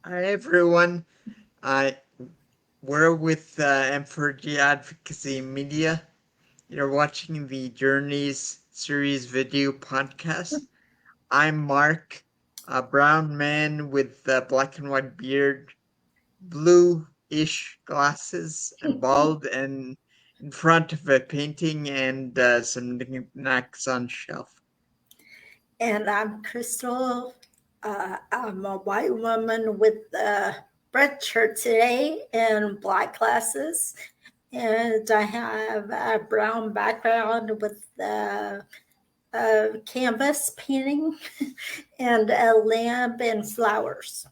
Hi everyone. Uh, we're with M4G Advocacy Media. You're watching the Journeys series video podcast. I'm Mark, a brown man with a black and white beard, blue-ish glasses, and bald, and in front of a painting and some knickknacks on shelf. And I'm Crystal. I'm a white woman with a red shirt today and black glasses. And I have a brown background with a canvas painting and a lamp and flowers.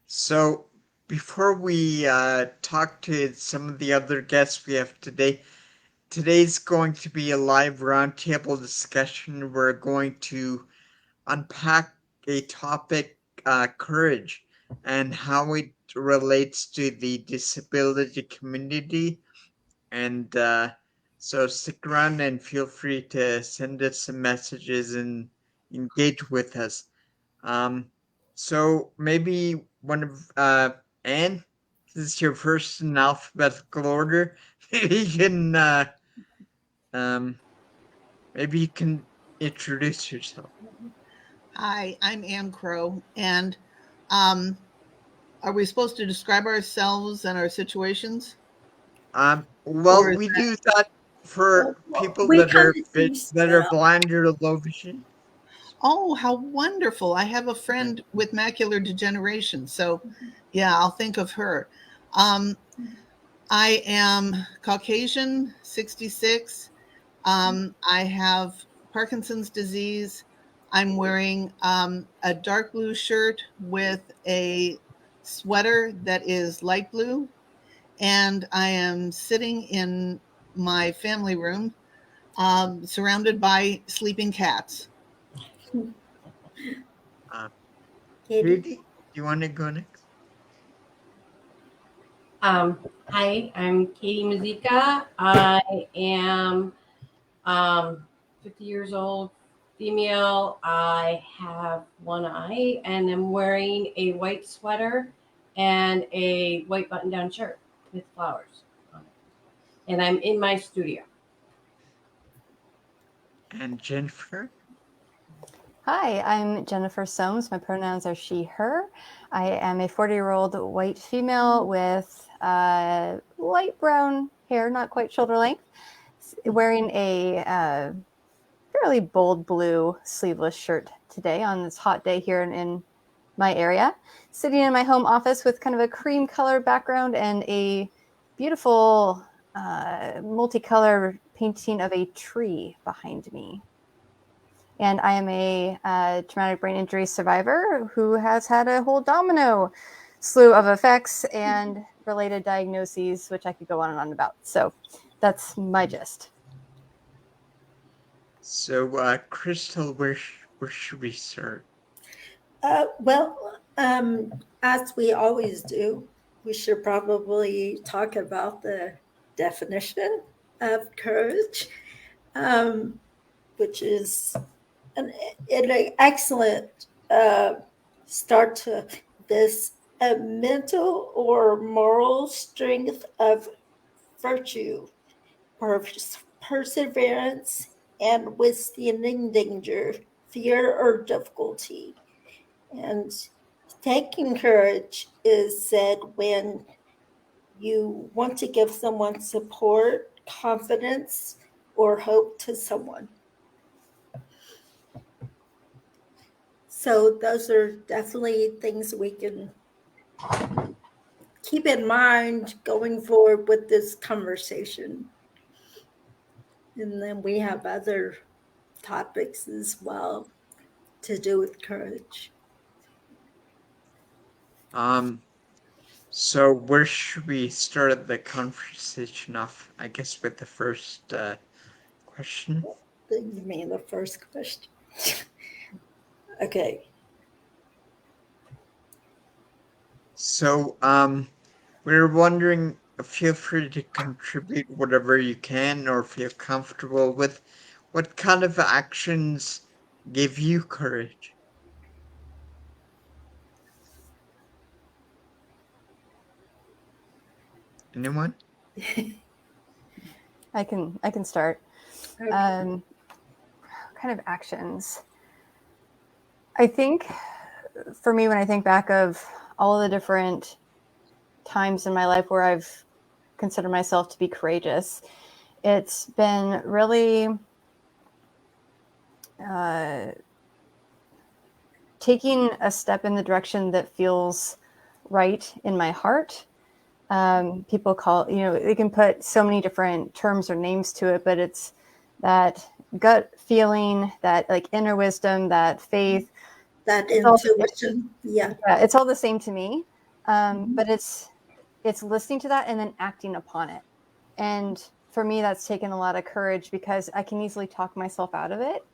So before we talk to some of the other guests we have today, today's going to be a live roundtable discussion. We're going to unpack a topic, courage, and how it relates to the disability community. And so stick around and feel free to send us some messages and engage with us. Um, so maybe one of Anne, this is your first in alphabetical order. Maybe you can um maybe you can introduce yourself. Hi, I'm Ann Crow, and um, are we supposed to describe ourselves and our situations, or Well, is we that? do that for people We kind of use that are blind or low vision. Oh, how wonderful! I have a friend with macular degeneration, so yeah, I'll think of her. Um, I am Caucasian, 66. I have Parkinson's disease. I'm wearing a dark blue shirt with a sweater that is light blue, and I am sitting in my family room, surrounded by sleeping cats. Uh, Katie. Katie, do you want to go next? Hi, I'm Katie Mazika. I am 50 years old, female. I have one eye and I'm wearing a white sweater and a white button down shirt with flowers on it. And I'm in my studio. And Jennifer. Hi, I'm Jennifer Soames. My pronouns are she, her. I am a 40-year-old white female with light brown hair, not quite shoulder length, wearing a fairly bold blue sleeveless shirt today on this hot day here in my area. Sitting in my home office with kind of a cream color background and a beautiful multicolor painting of a tree behind me. And I am a traumatic brain injury survivor who has had a whole domino slew of effects and related diagnoses, which I could go on and on about. So that's my gist. So, Crystal, where should we start? As we always do, we should probably talk about the definition of courage, um, which is an excellent start to this a mental or moral strength of virtue, perseverance, and withstanding danger, fear, or difficulty. And taking courage is said when you want to give someone support, confidence, or hope to someone. So those are definitely things we can keep in mind going forward with this conversation. And then we have other topics as well to do with courage. So where should we start the conversation off? I guess with the first question. You mean the first question? Okay. So, we're wondering, feel free to contribute whatever you can or feel comfortable with. What kind of actions give you courage? Anyone? I can start. Okay. Kind of actions. I think for me, when I think back of all the different times in my life where I've considered myself to be courageous, it's been really taking a step in the direction that feels right in my heart. People call, they can put so many different terms or names to it, but it's that gut feeling, that like inner wisdom, that faith. That It's all, intuition. Yeah. it's all the same to me. But it's listening to that and then acting upon it. And for me, that's taken a lot of courage because I can easily talk myself out of it.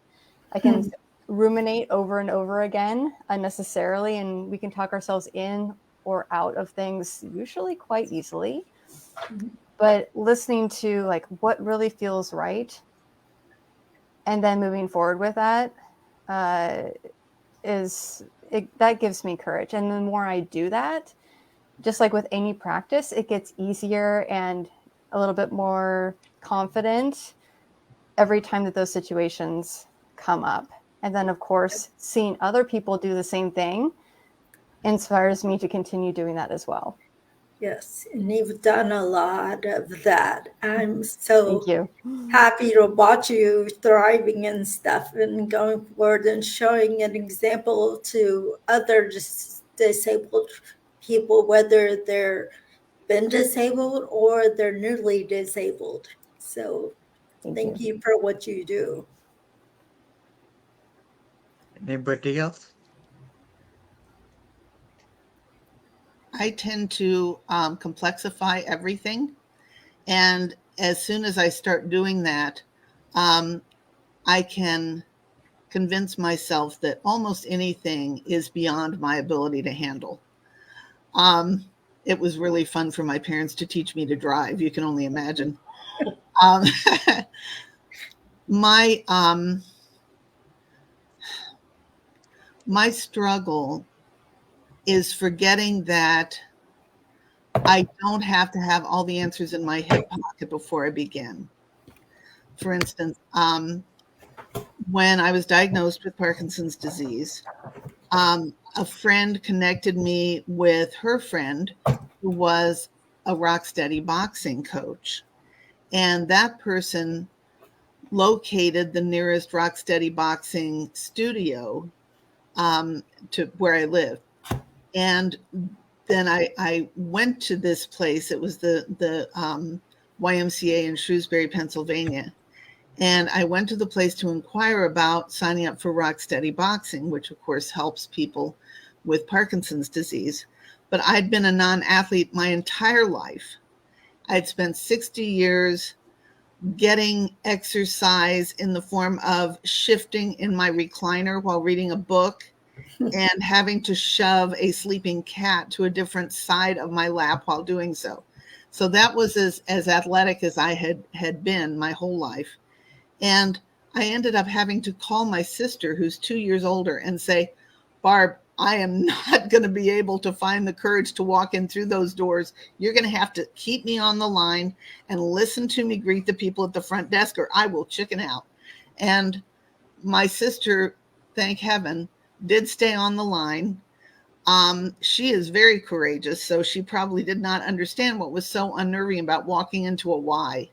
I can ruminate over and over again unnecessarily, and we can talk ourselves in or out of things usually quite easily. But listening to like what really feels right and then moving forward with that that gives me courage. And the more I do that, just like with any practice, it gets easier and a little bit more confident every time that those situations come up. And then, of course, seeing other people do the same thing inspires me to continue doing that as well. Yes, and you've done a lot of that. I'm so Thank you. happy to watch you thriving and stuff and going forward and showing an example to other disabled people, whether they're been disabled or they're newly disabled. So thank you for what you do. Anybody else? I tend to complexify everything. And as soon as I start doing that, I can convince myself that almost anything is beyond my ability to handle. It was really fun for my parents to teach me to drive. You can only imagine. My struggle is forgetting that I don't have to have all the answers in my hip pocket before I begin. For instance, when I was diagnosed with Parkinson's disease, a friend connected me with her friend who was a Rocksteady boxing coach. And that person located the nearest Rocksteady boxing studio to where I live. And then I went to this place. It was the YMCA in Shrewsbury, Pennsylvania. And I went to the place to inquire about signing up for Rocksteady Boxing, which of course helps people with Parkinson's disease. But I'd been a non-athlete my entire life. I'd spent 60 years getting exercise in the form of shifting in my recliner while reading a book and having to shove a sleeping cat to a different side of my lap while doing so. So that was as athletic as I had been my whole life. And I ended up having to call my sister, who's 2 years older, and say, Barb, I am not going to be able to find the courage to walk in through those doors. You're going to have to keep me on the line and listen to me greet the people at the front desk, or I will chicken out. And my sister, thank heaven, did stay on the line. She is very courageous, so she probably did not understand what was so unnerving about walking into a Y.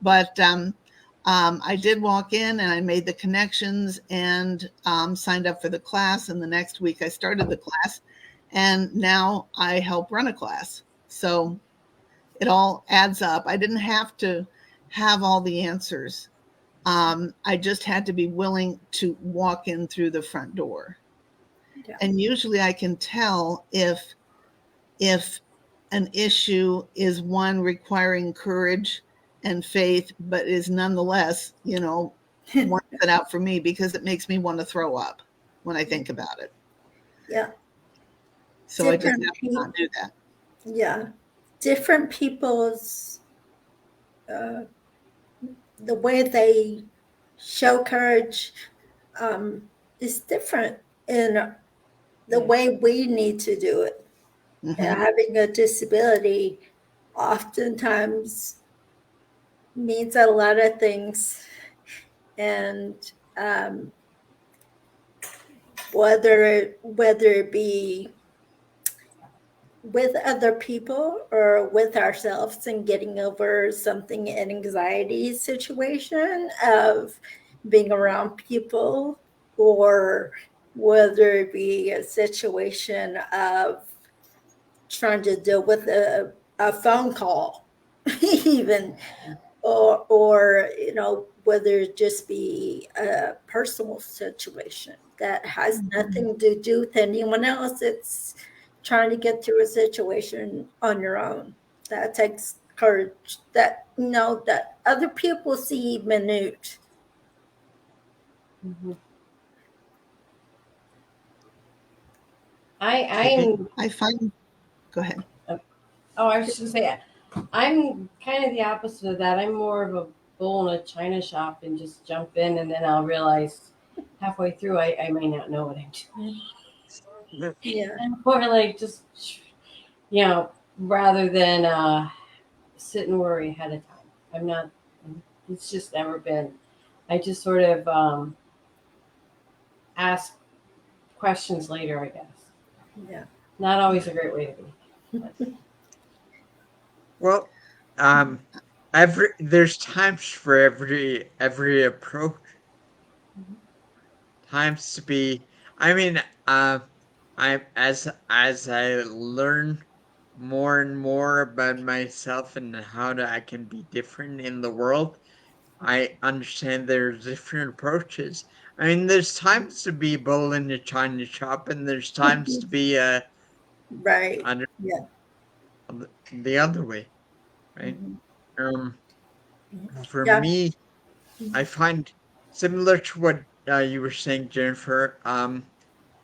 But I did walk in and I made the connections and signed up for the class. And the next week I started the class, and now I help run a class. So it all adds up. I didn't have to have all the answers. I just had to be willing to walk in through the front door. Yeah. And usually I can tell if an issue is one requiring courage and faith, but is nonetheless, one set out for me, because it makes me want to throw up when I think about it. Yeah. So I just have to not do that. Yeah. Different people's, the way they show courage is different in the way we need to do it. Mm-hmm. Having a disability, oftentimes means a lot of things. And whether it be with other people or with ourselves, and getting over something, an anxiety situation of being around people, or whether it be a situation of trying to deal with a phone call, even, or whether it just be a personal situation that has nothing to do with anyone else. It's trying to get through a situation on your own. That takes courage, that that other people see minute. Mhm. Katie? I find, go ahead. I was just gonna say, I'm kind of the opposite of that. I'm more of a bull in a china shop and just jump in, and then I'll realize halfway through I may not know what I'm doing. Yeah. I'm more like just, rather than sit and worry ahead of time. I'm not. It's just never been. I just sort of ask questions later, I guess. Yeah. Not always a great way to be. But. Well, there's times for every approach. Times to be. I mean, I as I learn more and more about myself and I can be different in the world, I understand there's different approaches. I mean, there's times to be bull in the china shop, and there's times to be Right. under Yeah. the other way, right? Mhm. Um, for Yeah. me, I find similar to what you were saying, Jennifer.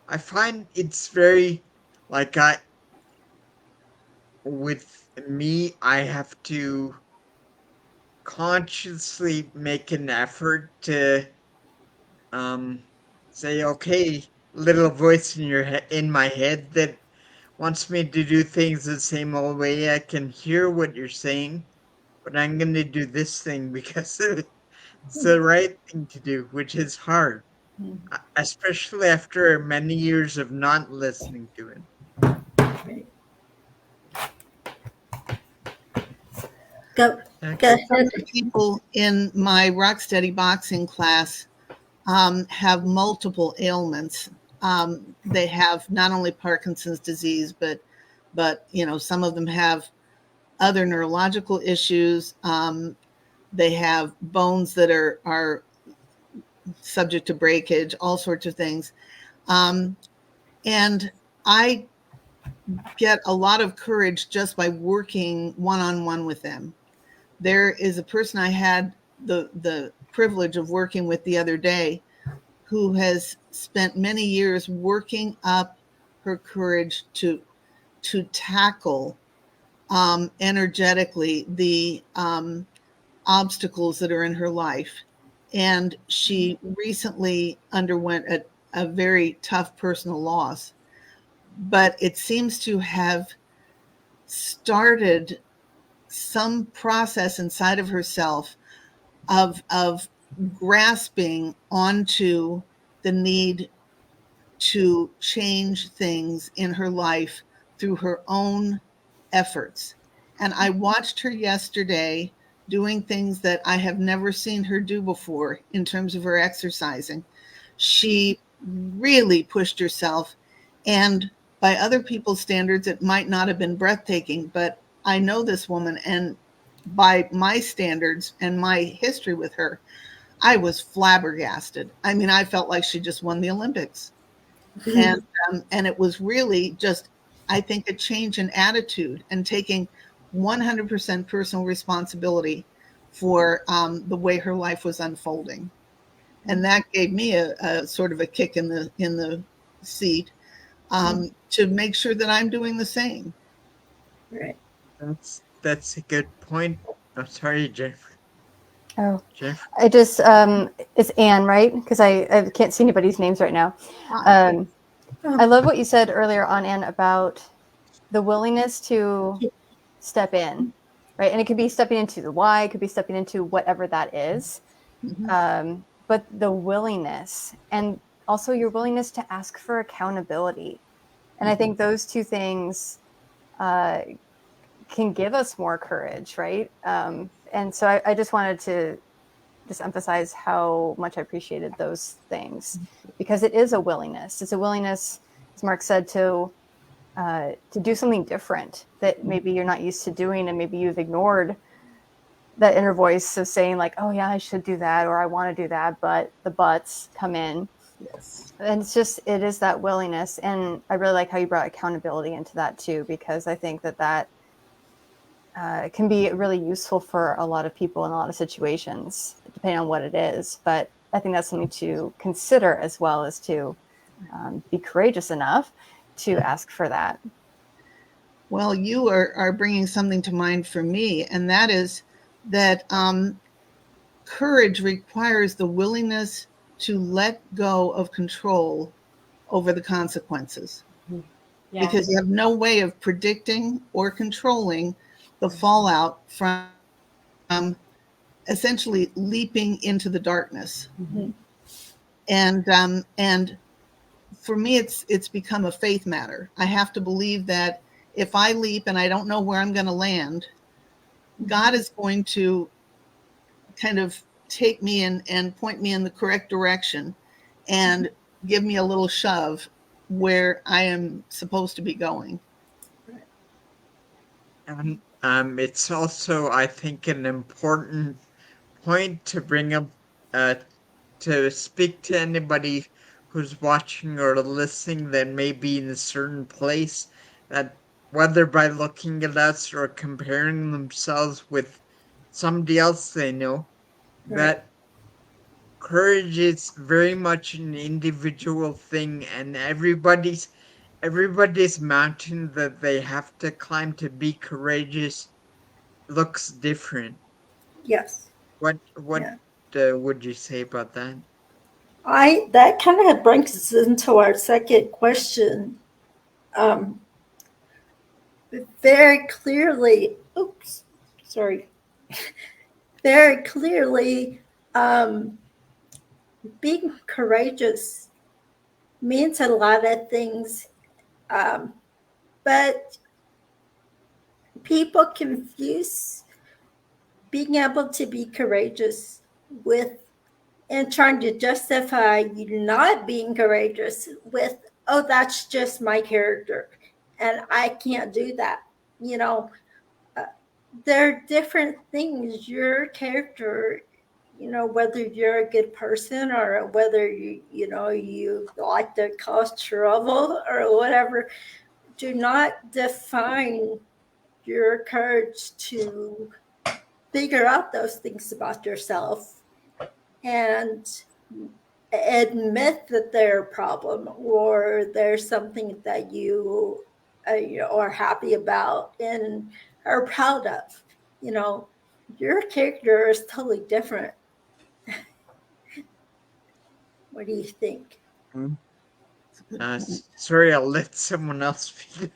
I find it's very like with me, I have to consciously make an effort to um say, okay, little voice in in my head that wants me to do things the same old way. I can hear what you're saying, but I'm going to do this thing because it's the right thing to do, which is hard, especially after many years of not listening to it. Right. Go. Go Okay. Some of ahead. the people in my Rocksteady boxing class have multiple ailments. They have not only Parkinson's disease, but some of them have other neurological issues. They have bones that are subject to breakage, all sorts of things. And I get a lot of courage just by working one-on-one with them. There is a person I had the privilege of working with the other day who has spent many years working up her courage to tackle energetically the obstacles that are in her life. And she recently underwent a very tough personal loss, but it seems to have started some process inside of herself of grasping onto the need to change things in her life through her own efforts. And I watched her yesterday doing things that I have never seen her do before in terms of her exercising. She really pushed herself, and by other people's standards, it might not have been breathtaking, but I know this woman, and by my standards and my history with her, I was flabbergasted. I mean, I felt like she just won the Olympics. And and it was really just, I think, a change in attitude and taking 100% personal responsibility for the way her life was unfolding. And that gave me a sort of a kick in the seat to make sure that I'm doing the same. Right. That's a good point. I'm sorry, Jennifer. Oh, Jennifer. I just it's Anne, right? Because I can't see anybody's names right now. Ah, I love what you said earlier on, Anne, about the willingness to step in. right? And it could be stepping into the why, it could be stepping into whatever that is. But the willingness, and also your willingness to ask for accountability. And I think those two things can give us more courage, right? And so I just wanted to just emphasize how much I appreciated those things, because it is a willingness. It's a willingness, as Mark said, to do something different that maybe you're not used to doing, and maybe you've ignored that inner voice of saying like, oh yeah, I should do that, or I want to do that, but the buts come in. Yes. And it is that willingness. And I really like how you brought accountability into that too, because I think that can be really useful for a lot of people in a lot of situations, depending on what it is. But I think that's something to consider, as well as to be courageous enough to ask for that. Well, you are bringing something to mind for me, and that is that courage requires the willingness to let go of control over the consequences. Yeah. Because you have no way of predicting or controlling the fallout from essentially leaping into the darkness. And for me, it's become a faith matter. I have to believe that if I leap and I don't know where I'm going to land, God is going to kind of take me in and point me in the correct direction and give me a little shove where I am supposed to be going. And it's also, I think, an important point to bring up, to speak to anybody who's watching or listening that may be in a certain place, that whether by looking at us or comparing themselves with somebody else they know, that courage is very much an individual thing, and everybody's mountain that they have to climb to be courageous looks different. Yes. What Yeah. would you say about that? That kind of brings us into our second question. Um, very clearly, oops, sorry. Very clearly, being courageous means a lot of things, but people confuse being able to be courageous with, and trying to justify you not being courageous with, oh, that's just my character and I can't do that. You know, there are different things. Your character, whether you're a good person or whether you like to cause trouble or whatever, do not define your courage to figure out those things about yourself and admit that they're a problem or there's something that you are happy about and are proud of. Your character is totally different. What do you think? Sorry, I'll let someone else speak.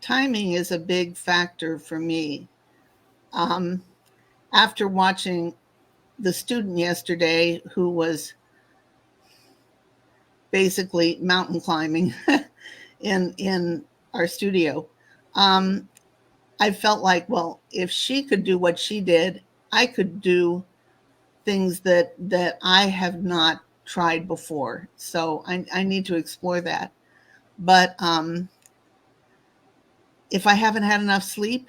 Timing is a big factor for me. After watching the student yesterday who was basically mountain climbing in our studio, I felt like, well, if she could do what she did, I could do things that I have not tried before. So I need to explore that. But if I haven't had enough sleep,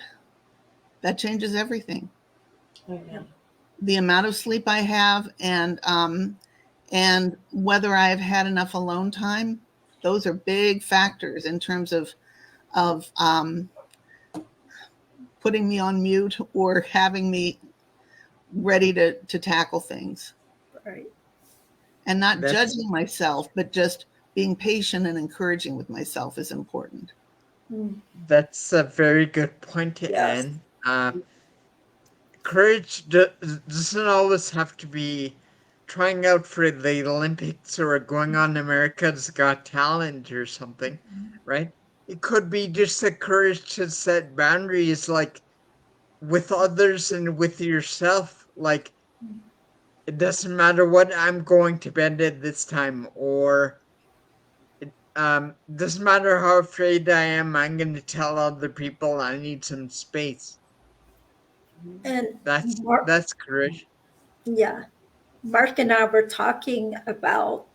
that changes everything. Okay. The amount of sleep I have and whether I've had enough alone time, those are big factors in terms of putting me on mute or having me ready to tackle things. Right. And not judging myself, but just being patient and encouraging with myself is important. That's a very good point to Yes. end. Courage doesn't always have to be trying out for the Olympics or going on America's Got Talent or something, right? it could be just the courage to set boundaries, like with others and with yourself. Like, it doesn't matter what, I'm going to bed at this time, or it doesn't matter how afraid I am, I'm going to tell other people I need some space. And That's courage. yeah, Mark and I were talking about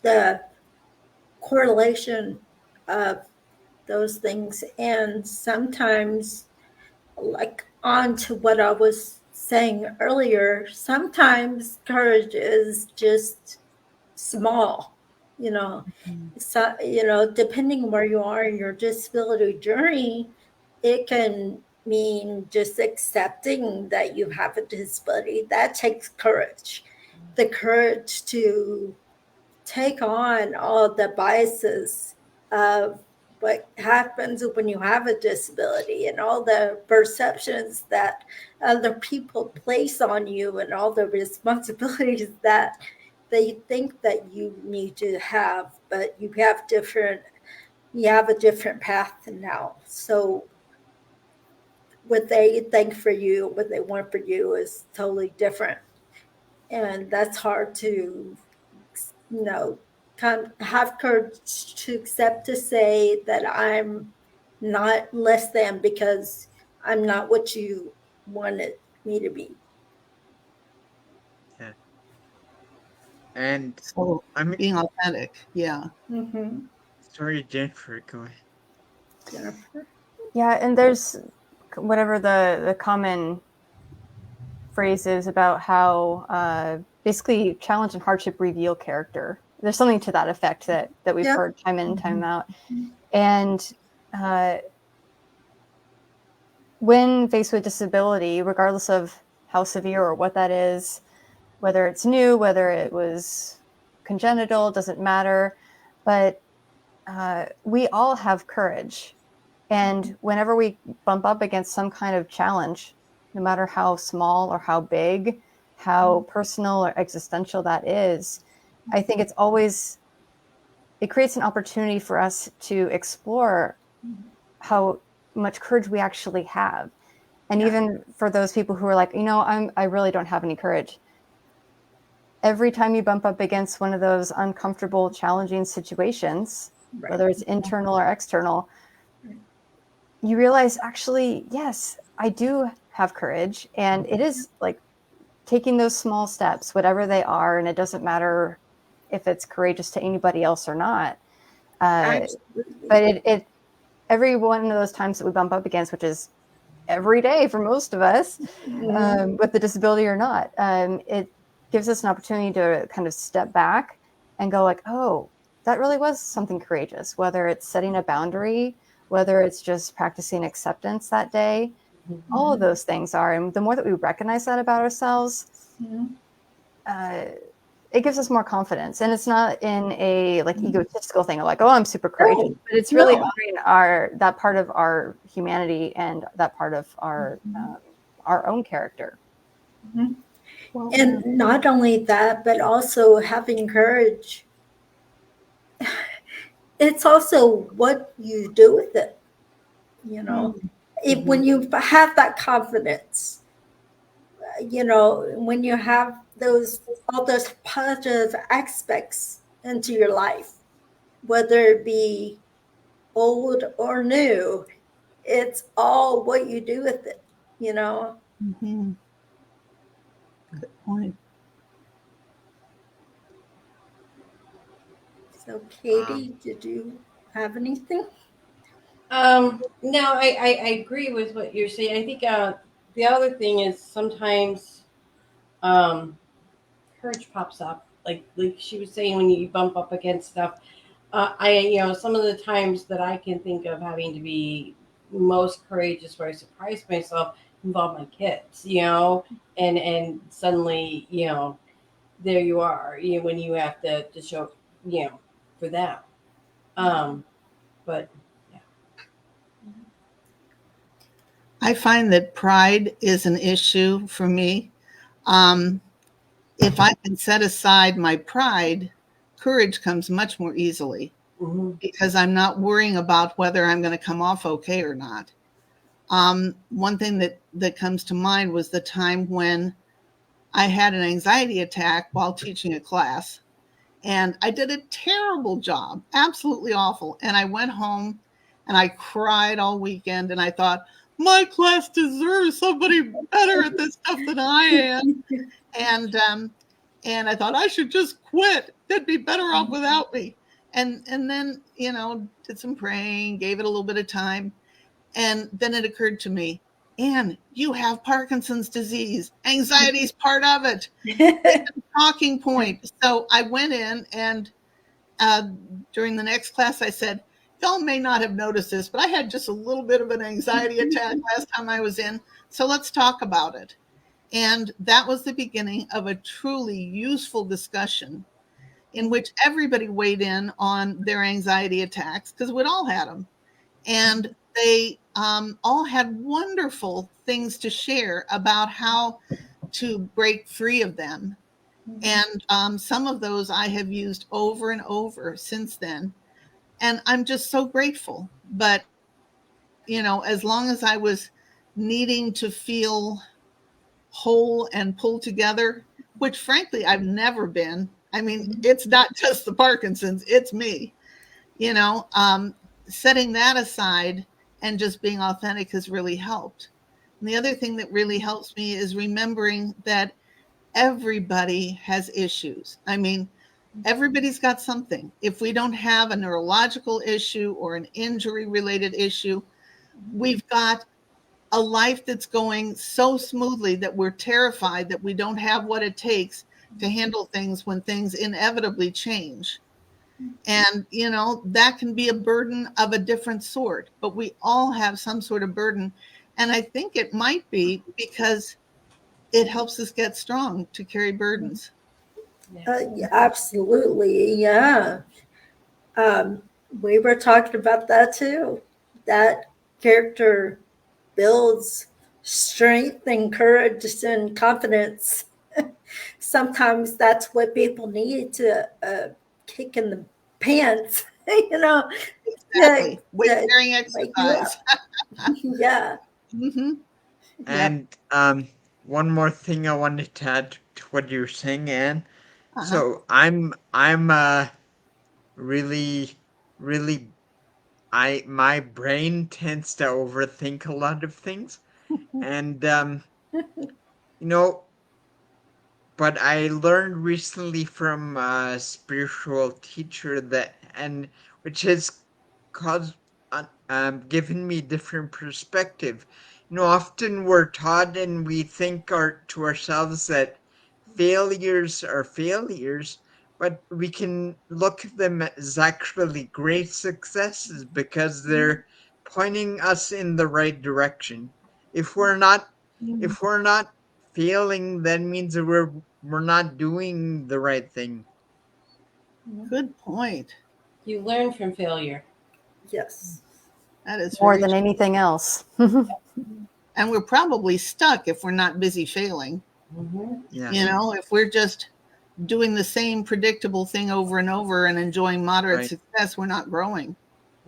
the correlation of those things, and sometimes, like on to what I was saying earlier, sometimes courage is just small, you know. So, depending where you are in your disability journey, it can mean just accepting that you have a disability. That takes courage. The courage to take on all the biases of what happens when you have a disability and all the perceptions that other people place on you and all the responsibilities that they think that you need to have, but you have a different path now. So what they think for you, what they want for you is totally different. And that's hard to, kind of have courage to accept, to say that I'm not less than because I'm not what you wanted me to be. Yeah. And So I mean, being authentic, yeah. Mm-hmm. sorry, Jennifer, go ahead. Jennifer? Yeah, and there's whatever the common phrase is about how basically challenge and hardship reveal character. There's something to that effect that we've Yep. heard time in and time out. And when faced with disability, regardless of how severe or what that is, whether it's new, whether it was congenital, doesn't matter. But we all have courage. And whenever we bump up against some kind of challenge, no matter how small or how big, how personal or existential that is, I think it creates an opportunity for us to explore how much courage we actually have. And even for those people who are like, I really don't have any courage. Every time you bump up against one of those uncomfortable, challenging situations, Right. whether it's internal or external, you realize, actually, yes, I do have courage. And it is like taking those small steps, whatever they are, and it doesn't matter if it's courageous to anybody else or not. But it every one of those times that we bump up against, which is every day for most of us, with the disability or not, it gives us an opportunity to kind of step back and go like, oh, that really was something courageous, whether it's setting a boundary, whether it's just practicing acceptance that day. All of those things are. And the more that we recognize that about ourselves, it gives us more confidence. And it's not in a like egotistical thing of like, oh, I'm super courageous, but it's really honoring that part of our humanity and that part of our own character. Well, and not only that, but also having courage. It's also what you do with it. When you have that confidence, when you have all those positive aspects into your life, whether it be old or new, it's all what you do with it. Good point. So, Katie, did you have anything? No, I agree with what you're saying. I think the other thing is sometimes courage pops up, like she was saying, when you bump up against stuff. Some of the times that I can think of having to be most courageous, where I surprised myself, involve my kids, and suddenly, there you are, when you have to show, for them. But yeah. I find that pride is an issue for me. If I can set aside my pride, courage comes much more easily. because I'm not worrying about whether I'm going to come off okay or not. One thing that comes to mind was the time when I had an anxiety attack while teaching a class, and I did a terrible job, absolutely awful. And I went home and I cried all weekend, and I thought, my class deserves somebody better at this stuff than I am. And I thought I should just quit. They'd be better off without me. And then, did some praying, gave it a little bit of time. And then it occurred to me, Anne, you have Parkinson's disease. Anxiety is part of it. It's a talking point. So I went in, and during the next class, I said, y'all may not have noticed this, but I had just a little bit of an anxiety attack last time I was in. So let's talk about it. And that was the beginning of a truly useful discussion in which everybody weighed in on their anxiety attacks, because we'd all had them. And they all had wonderful things to share about how to break free of them. And some of those I have used over and over since then. And I'm just so grateful. But, as long as I was needing to feel whole and pulled together, which frankly I've never been. I mean, it's not just the Parkinson's, it's me. Setting that aside and just being authentic has really helped. And the other thing that really helps me is remembering that everybody has issues. I mean, everybody's got something. If we don't have a neurological issue or an injury related issue, we've got a life that's going so smoothly that we're terrified that we don't have what it takes to handle things when things inevitably change. And, that can be a burden of a different sort, but we all have some sort of burden. And I think it might be because it helps us get strong to carry burdens. Yeah, absolutely. Yeah. We were talking about that too. That character builds strength and courage and confidence. Sometimes that's what people need to kick in the pants, Exactly. Weight bearing wake you up. exercise. Yeah. Mm-hmm. And one more thing I wanted to add to what you were saying, Anne. Uh-huh. So I'm really, really, my brain tends to overthink a lot of things, and but I learned recently from a spiritual teacher which has caused given me different perspective. Often we're taught and we think to ourselves that failures are failures, but we can look at them as actually great successes because they're pointing us in the right direction. If we're not if we're not failing, that means that we're not doing the right thing. Good point. You learn from failure. Yes. That is More very than true. anything else. And we're probably stuck if we're not busy failing. Yeah. If we're just doing the same predictable thing over and over and enjoying moderate Right. success, we're not growing.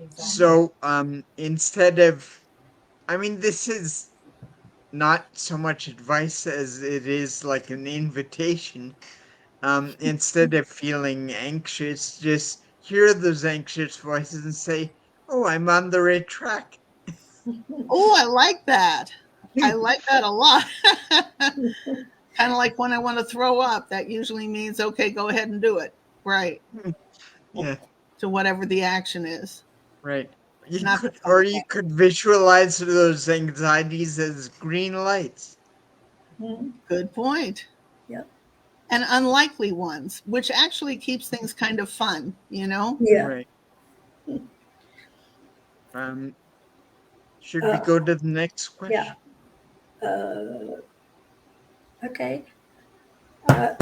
Exactly. So instead of, this is not so much advice as it is like an invitation. Instead of feeling anxious, just hear those anxious voices and say, "Oh, I'm on the right track." Oh, I like that. I like that a lot. Kind of like when I want to throw up, that usually means, okay, go ahead and do it. Right. Yeah. To whatever the action is. Right. You Not could visualize those anxieties as green lights. Good point. Yep. And unlikely ones, which actually keeps things kind of fun, Yeah. Right. Should we go to the next question? Yeah. Okay.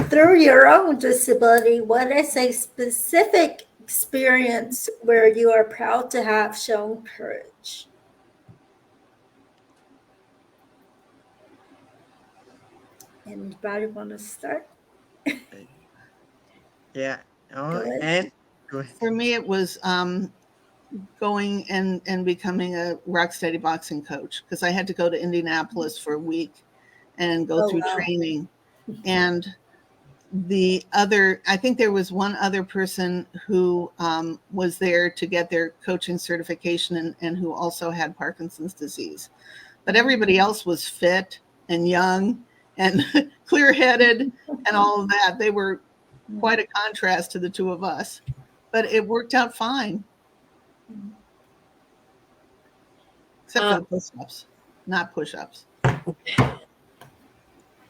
Through your own disability, what is a specific experience where you are proud to have shown courage? Anybody want to start? Yeah. Go ahead. And Go ahead. For me, it was going and becoming a rock steady boxing coach, because I had to go to Indianapolis for a week and go through training. And I think there was one other person who was there to get their coaching certification and who also had Parkinson's disease. But everybody else was fit and young and clear-headed and all of that. They were quite a contrast to the two of us, but it worked out fine. Except for the push-ups, not push-ups.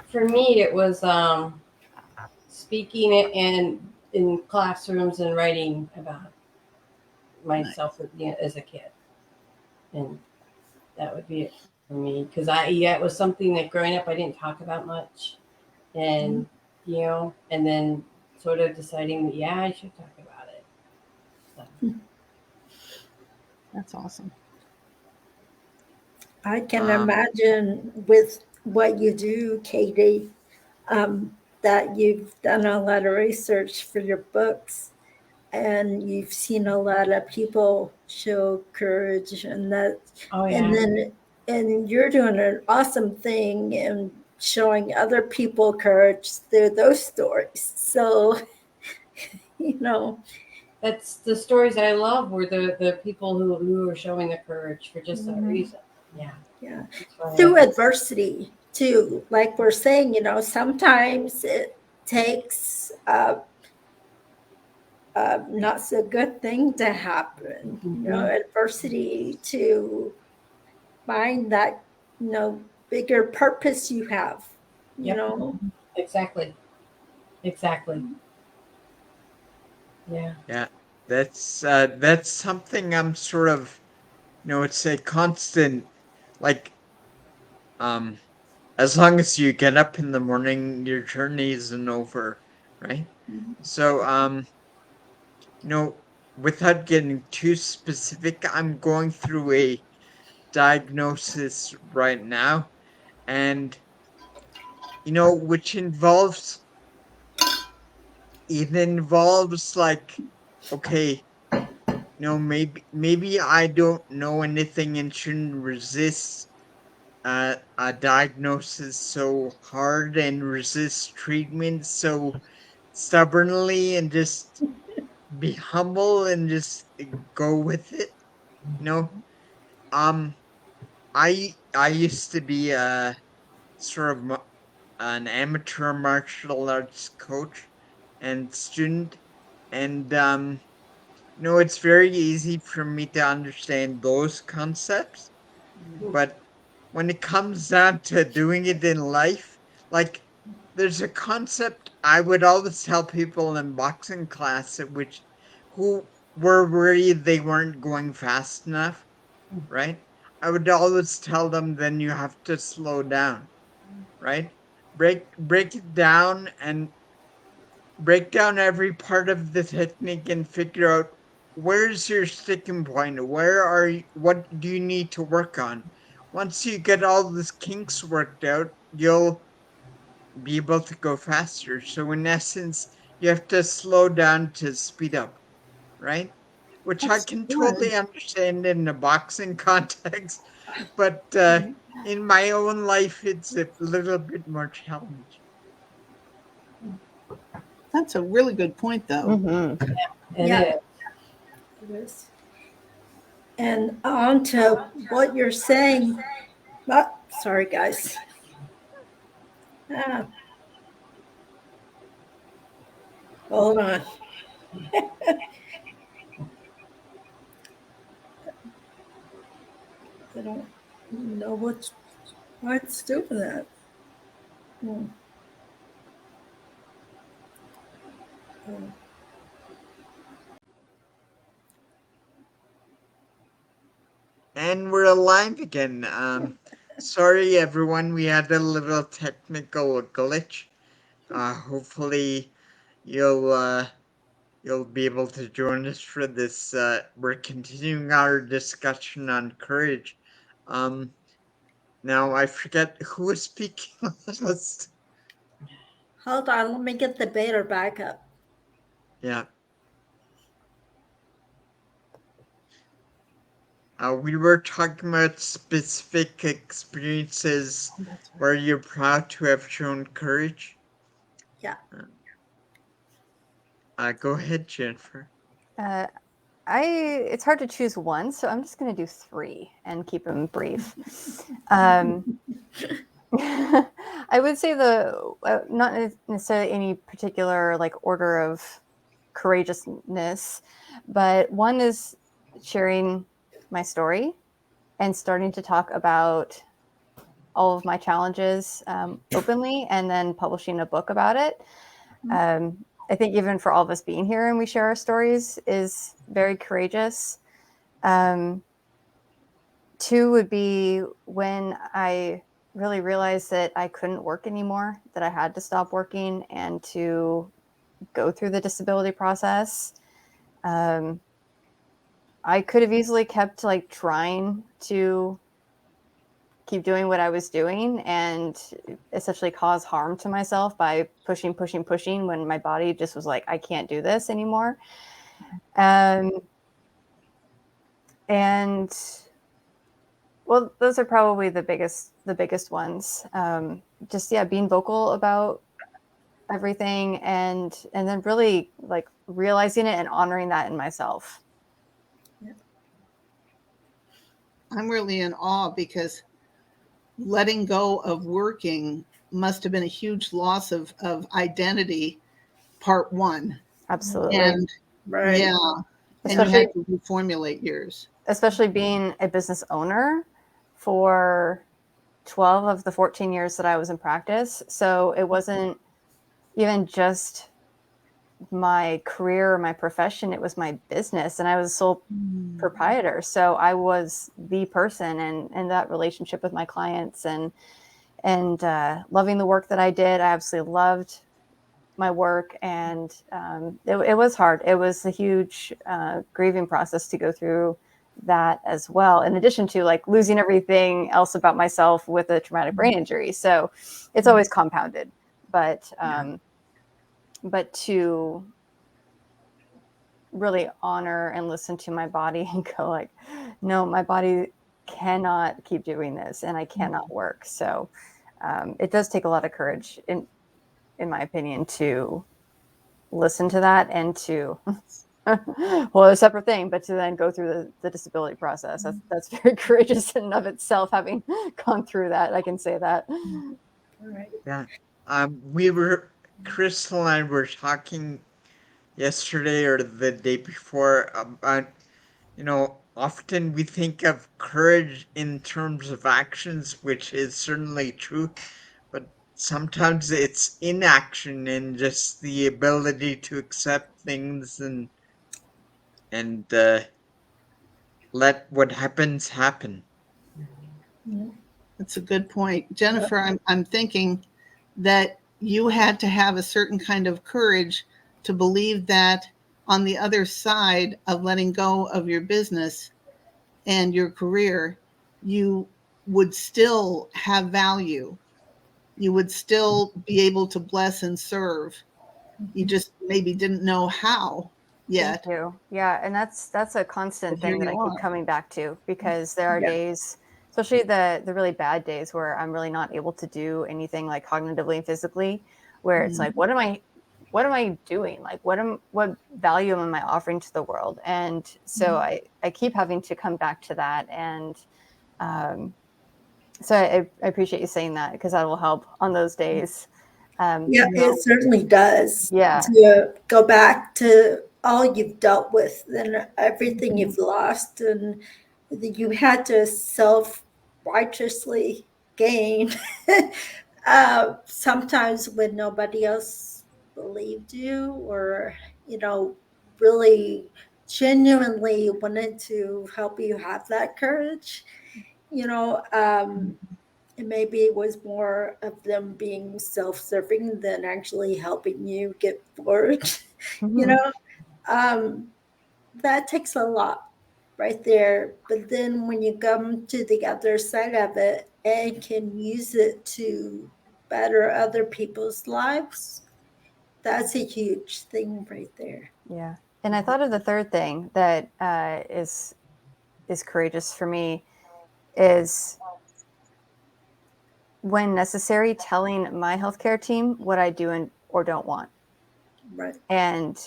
For me, it was speaking in classrooms and writing about myself as a kid, and that would be it for me. Because it was something that growing up I didn't talk about much, and and then sort of deciding that I should talk about it. So. That's awesome. I can imagine with what you do, Katie, that you've done a lot of research for your books, and you've seen a lot of people show courage, and that, and you're doing an awesome thing in showing other people courage through those stories. So, that's the stories I love, were the people who are showing the courage for just that reason. Yeah. Through adversity too. Like we're saying, sometimes it takes not so good thing to happen, adversity to find that, bigger purpose you have, Exactly. Yeah, that's something I'm sort of, it's a constant, like, as long as you get up in the morning, your journey isn't over, right? So, without getting too specific, I'm going through a diagnosis right now, and which involves like, okay, maybe I don't know anything and shouldn't resist a diagnosis so hard and resist treatment so stubbornly, and just be humble and just go with it. You know, um, I used to be a sort of an amateur martial arts coach and student, and it's very easy for me to understand those concepts, but when it comes down to doing it in life, like, there's a concept I would always tell people in boxing class, at which who were worried they weren't going fast enough, right? I would always tell them, then you have to slow down, right? Break it down and break down every part of the technique and figure out where's your sticking point, what do you need to work on. Once you get all the kinks worked out, you'll be able to go faster. So in essence, you have to slow down to speed up, right? Which I can totally understand in a boxing context, but in my own life, it's a little bit more challenging. That's a really good point, though. Mm-hmm. It is. And on to what you're saying. Oh, sorry, guys. Hold on. I don't know why it's doing that. And we're alive again. Sorry everyone, we had a little technical glitch. Hopefully you'll be able to join us for this. We're continuing our discussion on courage. Now I forget who was speaking last. Hold on, let me get the beta back up. Yeah. We were talking about specific experiences where you're proud to have shown courage. Yeah. Go ahead, Jennifer. Uh, it's hard to choose one, so I'm just going to do 3 and keep them brief. I would say not necessarily any particular like order of courageousness, but one is sharing my story and starting to talk about all of my challenges openly, and then publishing a book about it. I think even for all of us being here and we share our stories is very courageous. 2 would be when I really realized that I couldn't work anymore, that I had to stop working and to go through the disability process. I could have easily kept like trying to keep doing what I was doing and essentially cause harm to myself by pushing when my body just was like, I can't do this anymore. And well, those are probably the biggest ones. Just being vocal about everything, and then really like realizing it and honoring that in myself. I'm really in awe because letting go of working must have been a huge loss of identity, part 1. Absolutely. And Right. yeah, and you Especially had to reformulate yours. especially being a business owner for 12 of the 14 years that I was in practice. So it wasn't even just my career or my profession, it was my business, and I was a sole proprietor. So I was the person, and that relationship with my clients and loving the work that I did. I absolutely loved my work, and it was hard. It was a huge grieving process to go through that as well, in addition to like losing everything else about myself with a traumatic brain injury. So it's always compounded, but to really honor and listen to my body and go like, no, my body cannot keep doing this and I cannot work. So it does take a lot of courage, in my opinion, to listen to that and to well, a separate thing, but to then go through the disability process. That's very courageous in and of itself, having gone through that. I can say that. Right. Yeah. Crystal and I were talking yesterday or the day before about, often we think of courage in terms of actions, which is certainly true, but sometimes it's inaction and just the ability to accept things and let what happens happen. That's a good point. Jennifer, I'm thinking that you had to have a certain kind of courage to believe that on the other side of letting go of your business and your career, you would still have value. You would still be able to bless and serve. You just maybe didn't know how yet. Thank you. Yeah, and that's a constant But here thing that you I keep are. coming back to, because there are Yeah. days, especially the really bad days, where I'm really not able to do anything like cognitively and physically, where it's like, what am I doing? Like what value am I offering to the world? And so I keep having to come back to that, and so I appreciate you saying that, because that will help on those days. Yeah, it certainly does. Yeah. To go back to all you've dealt with and everything you've lost, and you had to self righteously gain. Sometimes when nobody else believed you, or, really genuinely wanted to help you have that courage, and maybe it was more of them being self-serving than actually helping you get forward. you know um, that takes a lot right there. But then when you come to the other side of it and can use it to better other people's lives, that's a huge thing right there. Yeah. And I thought of the third thing that is is courageous for me is, when necessary, telling my healthcare team what I do and or don't want. Right. And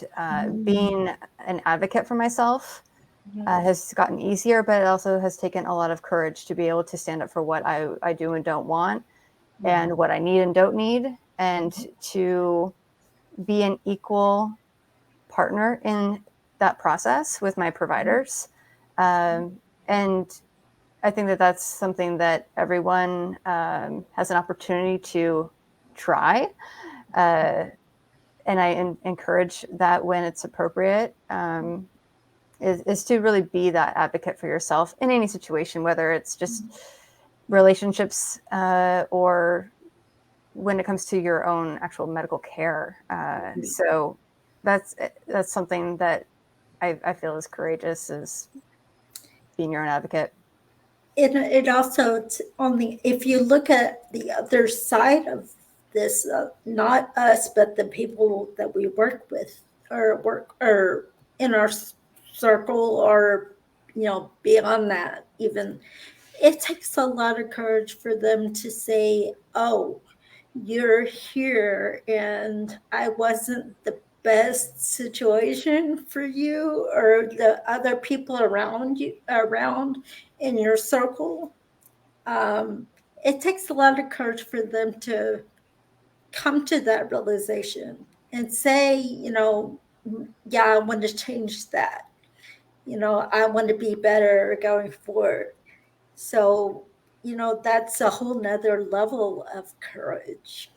being an advocate for myself has gotten easier, but it also has taken a lot of courage to be able to stand up for what I do and don't want, and what I need and don't need, and to be an equal partner in that process with my providers. And I think that that's something that everyone has an opportunity to try. And I encourage that when it's appropriate, is to really be that advocate for yourself in any situation, whether it's just relationships or when it comes to your own actual medical care. So that's something that I feel is courageous, is being your own advocate. It also, if you look at the other side of this, not us, but the people that we work with or in our circle, or beyond that, even, it takes a lot of courage for them to say, "Oh, you're here, and I wasn't the best situation for you or the other people around in your circle." It takes a lot of courage for them to come to that realization and say, "Yeah, I want to change that. I want to be better going forward." So, that's a whole nother level of courage.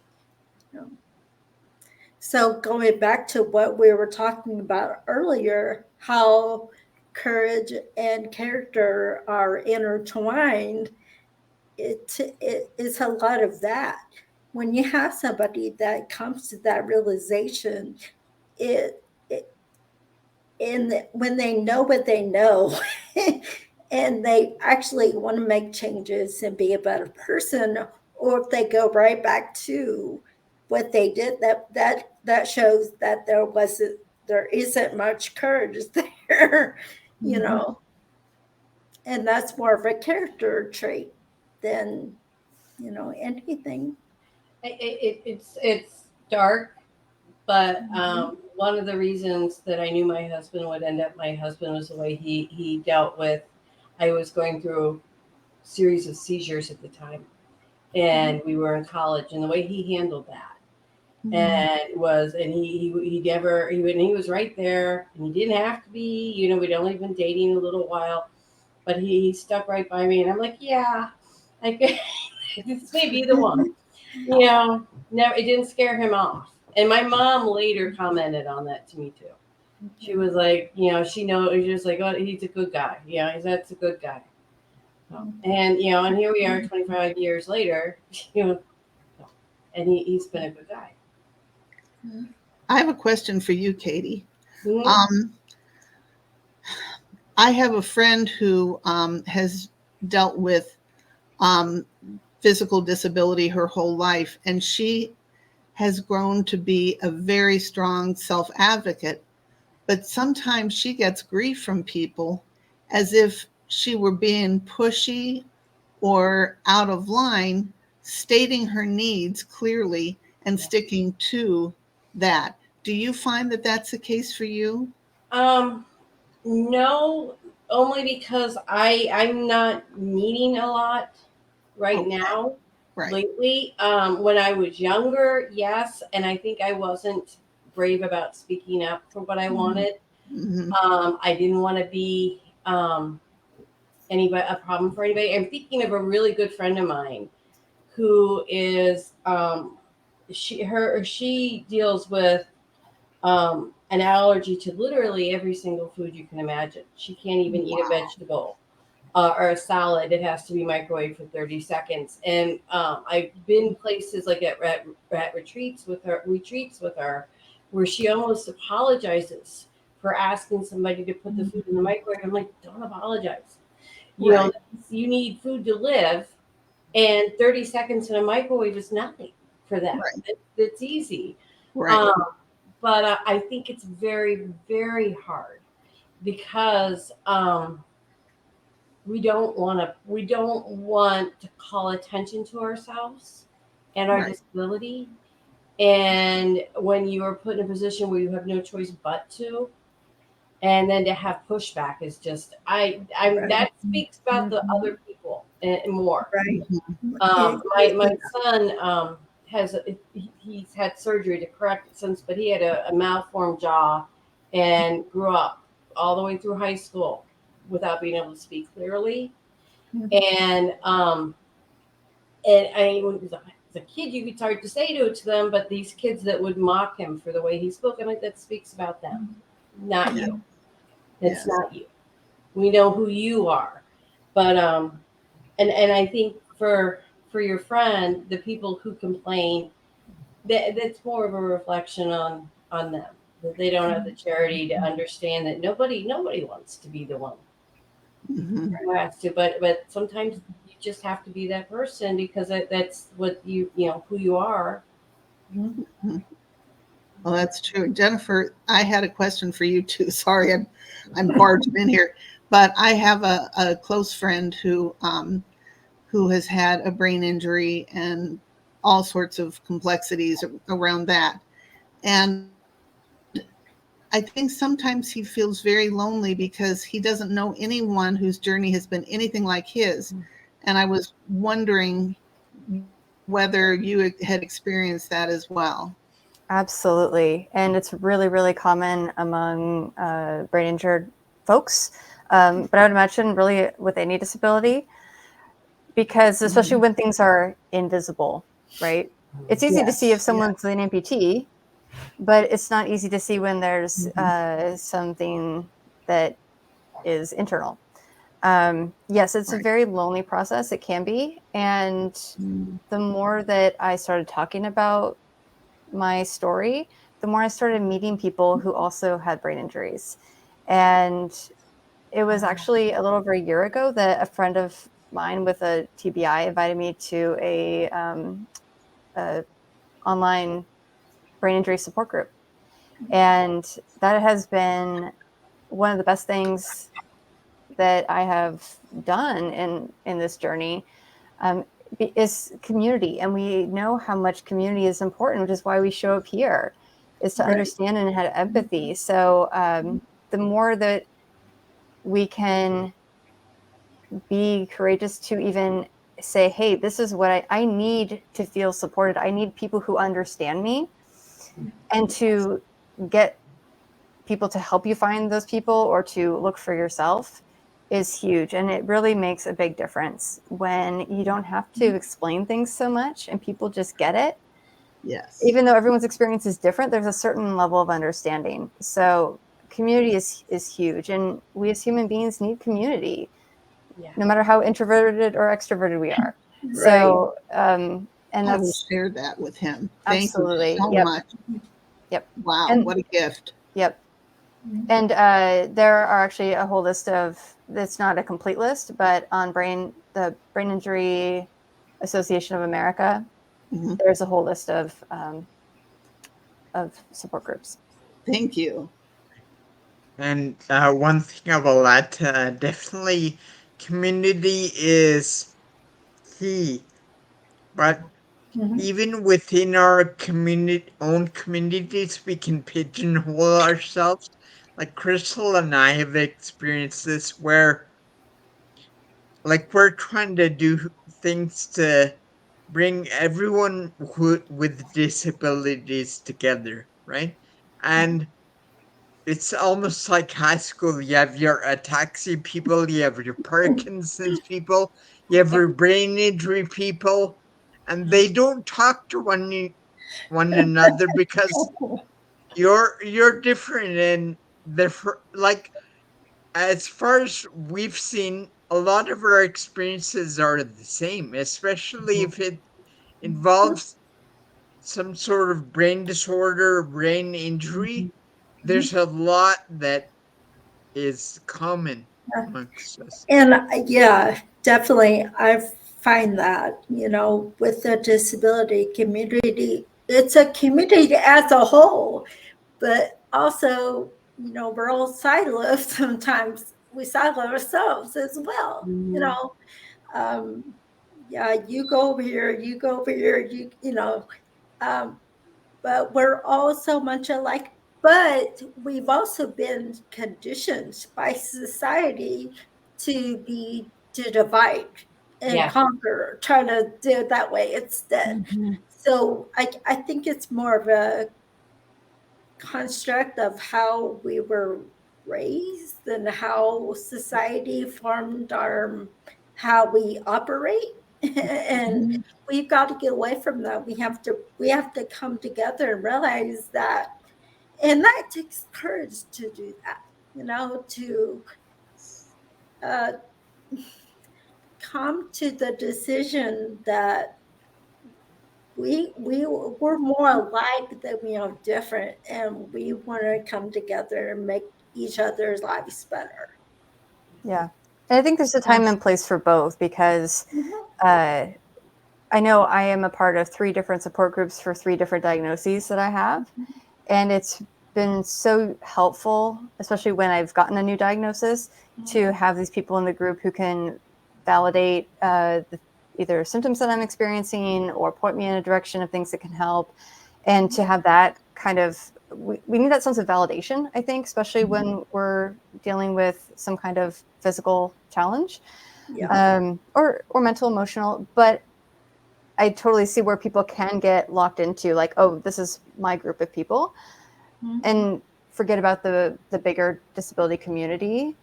So going back to what we were talking about earlier, how courage and character are intertwined, it is a lot of that. When you have somebody that comes to that realization, it and when they know what they know, and they actually want to make changes and be a better person, or if they go right back to what they did, that shows that there isn't much courage there, and that's more of a character trait than anything. It's dark, but one of the reasons that I knew my husband would end up my husband was the way he dealt with. I was going through a series of seizures at the time, and we were in college, and the way he handled that, and he was right there, and he didn't have to be, we'd only been dating a little while, but he stuck right by me, and I'm like, yeah, I could, this may be the one. No, it didn't scare him off. And my mom later commented on that to me too. She was like, she knows, just like, oh, he's a good guy. Yeah, that's a good guy. And and here we are, 25 years later, and he's been a good guy. I have a question for you, Katie. Mm-hmm. I have a friend who has dealt with physical disability her whole life, and she has grown to be a very strong self-advocate, but sometimes she gets grief from people as if she were being pushy or out of line, stating her needs clearly and sticking to that. Do you find that that's the case for you? No, only because I'm not needing a lot right now. Right. Lately. When I was younger, yes, and I think I wasn't brave about speaking up for what I wanted. I didn't want to be a problem for anybody. I'm thinking of a really good friend of mine who is she deals with an allergy to literally every single food you can imagine. She can't even eat a vegetable or a salad. It has to be microwaved for 30 seconds. And I've been places like at retreats with her, where she almost apologizes for asking somebody to put the food in the microwave. I'm like, don't apologize. You need food to live, and 30 seconds in a microwave is nothing for that. Right. It's easy. Right. But I think it's very, very hard because we don't want to call attention to ourselves and our Right. disability. And when you are put in a position where you have no choice but to, and then to have pushback is just that speaks about the other people and more. Right. My son he's had surgery to correct it since, but he had a malformed jaw and grew up all the way through high school without being able to speak clearly. And I when he was as a kid, it's hard to say to them, but these kids that would mock him for the way he spoke, I'm like, that speaks about them, not Yeah. you. It's Yes. not you. We know who you are, but and I think for your friend, the people who complain, that's more of a reflection on them, that they don't have the charity to understand that nobody wants to be the one Mhm. who has to, but sometimes you just have to be that person because that's what you know who you are. Mhm. Well, that's true. Jennifer, I had a question for you too. Sorry, I'm barging in here, but I have a close friend who has had a brain injury and all sorts of complexities around that. And I think sometimes he feels very lonely because he doesn't know anyone whose journey has been anything like his. And I was wondering whether you had experienced that as well. Absolutely. And it's really, really common among brain injured folks. But I would imagine really with any disability, because especially when things are invisible, right? It's easy to see if someone's an amputee, but it's not easy to see when there's something that is internal. Yes, it's a very lonely process. It can be. And the more that I started talking about my story, the more I started meeting people who also had brain injuries. And it was actually a little over a year ago that a friend of mine with a TBI invited me to a online brain injury support group. And that has been one of the best things that I have done in this journey, is community. And we know how much community is important, which is why we show up here, is to understand and have empathy. So the more that we can be courageous to even say, hey, this is what I need to feel supported. I need people who understand me, and to get people to help you find those people or to look for yourself is huge. And it really makes a big difference when you don't have to explain things so much and people just get it. Yes. Even though everyone's experience is different, there's a certain level of understanding. So community is huge. And we as human beings need community, no matter how introverted or extroverted we are. So, and I will that's share that with him. absolutely. Thank you so much. Yep. Wow, And what a gift. Yep. And there are actually a whole list of, it's not a complete list, but on the Brain Injury Association of America, there's a whole list of support groups. Thank you. And one thing about that, definitely community is key. But even within our own communities, we can pigeonhole ourselves. Like Crystal and I have experienced this where, like, we're trying to do things to bring everyone with disabilities together, right? And it's almost like high school. You have your ataxia people, you have your Parkinson's people, you have your brain injury people, and they don't talk to one another because you're different, and they're like, as far as we've seen, a lot of our experiences are the same, especially if it involves some sort of brain disorder or brain injury. There's a lot that is common amongst us. And yeah, definitely. I find that, with the disability community, it's a community as a whole, but also, we're all siloed sometimes. we saw ourselves as well. You know, yeah, you go over here, you go over here, you know, but we're all so much alike. But we've also been conditioned by society to divide and Yeah. conquer, trying to do it that way instead. So I think it's more of a construct of how we were raised and how society formed our how we operate. And we've got to get away from that. We have to come together and realize that, and that takes courage to do that, you know, to uh, come to the decision that we're more alike than we are different, and we want to come together and make each other's lives better. Yeah. And I think there's a time and place for both, because I know I am a part of 3 different support groups for 3 different diagnoses that I have. And it's been so helpful, especially when I've gotten a new diagnosis, to have these people in the group who can validate either symptoms that I'm experiencing or point me in a direction of things that can help. And to have that kind of, we need that sense of validation, I think, especially when we're dealing with some kind of physical challenge, or mental, emotional. But I totally see where people can get locked into, like, oh, this is my group of people, and forget about the bigger disability community.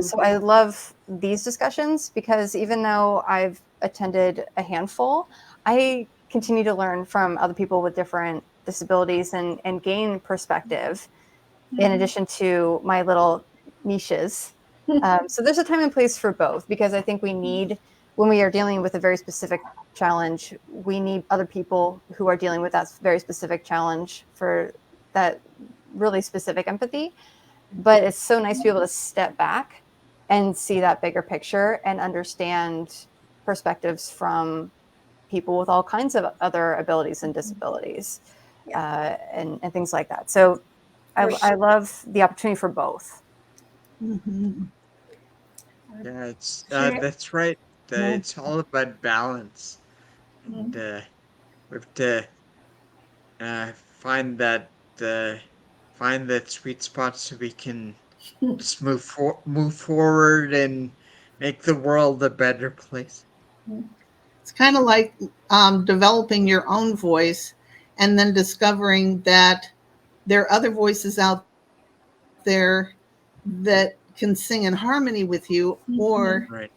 So I love these discussions, because even though I've attended a handful, I continue to learn from other people with different disabilities and gain perspective in addition to my little niches. So there's a time and place for both, because I think we need, when we are dealing with a very specific challenge, we need other people who are dealing with that very specific challenge for that really specific empathy. But it's so nice to be able to step back and see that bigger picture and understand perspectives from people with all kinds of other abilities and disabilities, and things like that. So I love the opportunity for both. Yeah, it's that's right. It's all about balance, and we have to find that sweet spot so we can just move forward and make the world a better place. It's kind of like developing your own voice and then discovering that there are other voices out there that can sing in harmony with you, or Right.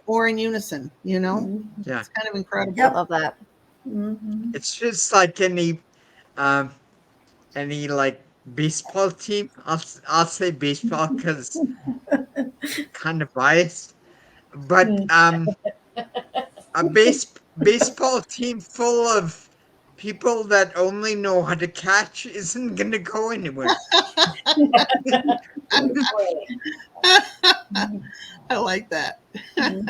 or in unison, you know. Yeah. It's kind of incredible. I love that. It's just like um like baseball team. I'll say baseball because kind of biased, but a baseball team full of people that only know how to catch isn't gonna go anywhere. I like that. I